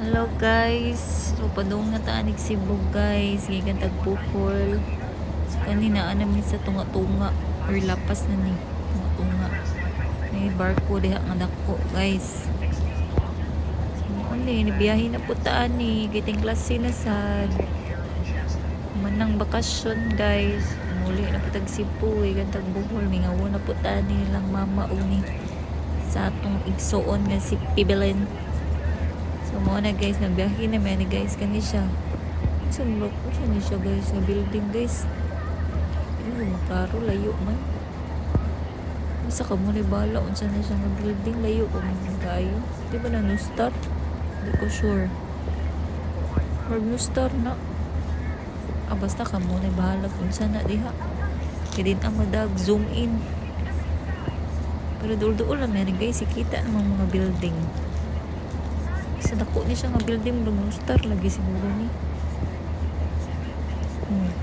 Hello guys. So padung nga taanig Cebu guys. Gikan tagpupol. So kanina namin sa tunga-tunga or lapas na ni tunga-tunga. May barko diha nga dako guys. So ni biyahe na po taan ni giting klase na sad. Manang bakasyon guys. Muli na po tag Cebu gikan tagbuhol mingawo na po taan ni lang mama uni sa atong igsoon nga si Pibelen. So mo na guys, nagbiyahe na may guys kani siya. Sunlok ko siya guys, nga building guys. Ano makaro layo man. Masa ka mo ni bala unsa na siya nga building layo ko man kayo. Di ba na no start? Di ko sure. Or no start na. Basta ka mo ni bahala unsa na diha. Kaya din ang madag zoom in. Pero duol-duol lang meron guys, ikita namang mga building. Sa dako ni siya nga building murag star lagi siguro ni.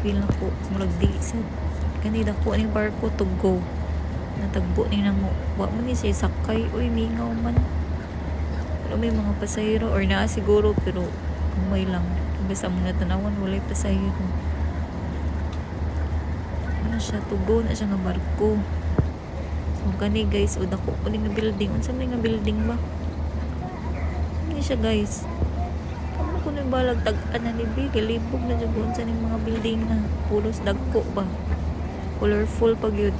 Feel na ko murag di sa kani dako ni barko to go. Natagbo ni namo. Wa man ni siya sakay oy mingaw man. Pero may mga pasahero or naa siguro pero may lang. Basta mo natanawan walay pasahero. Ano siya to go na siya nga barko. So kani guys o dako ko ni nga building. Unsa man nga building ba? Siya guys kamo ko na balag tag-an na libi kalibog na dyan sa mga building na pulos dagko ba colorful pag yun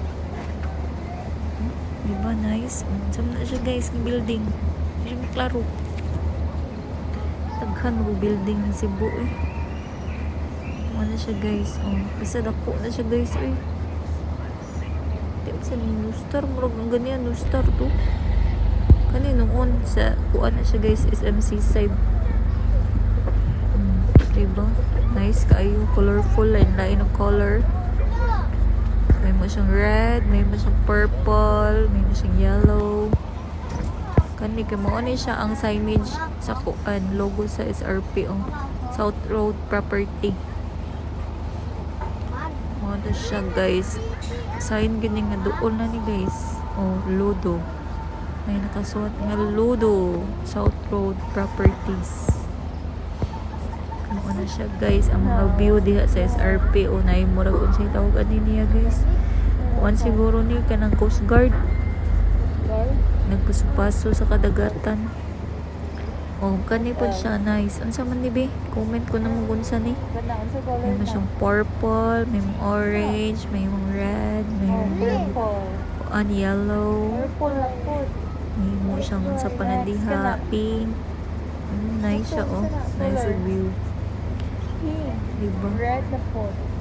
diba nice sama na siya guys ng building hindi siya maklaro taghan mo building ng Cebu ano siya guys basta dako na siya guys di ba sa new star murag ang ganyan new star to kani noon sa kuan na siya guys SMC side diba nice kaayo colorful lain of color may mo siyang red may mo siyang purple may mo siyang yellow kani kay mao ni siya ang signage sa kuan logo sa SRP South Road Property mao na siya guys sign gini nga duol na ni guys Ludo may nakasuot nga Ludo South Road Properties. Ano na siya guys ang mga view diha sa SRP o na murag unsay tawag ani niya guys. Kuan siguro ni kanang Coast Guard. Nagpasupaso sa kadagatan. Kani po siya nice. Unsa man ni be? Comment ko na mo unsa ni. May siyang purple, may orange, may red, may kuan yellow. May mo siyang sa panadiha pink nice siya nice view diba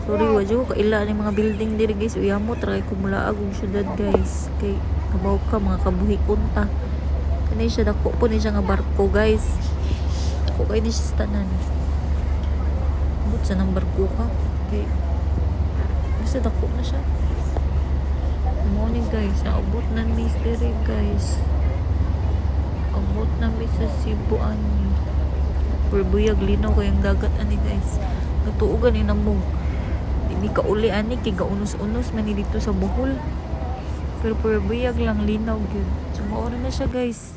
sorry wadyo kaila ni mga building diri guys uyamo try ko mulaag og syudad guys kay kabaw ka mga kabuhi kunta kanay siya dako po ni siya nga barko guys ako kay ni siya tanan but sa nang barko ka kay basta dako na siya morning guys naabot na mystery guys abot namin sa Cebu ani pero buyag linaw kayong dagat ani guys natuugan ni namo hindi ka uli ani kay gaunos-unos man dito sa Bohol pero buyag lang linaw gyud so maura na siya guys.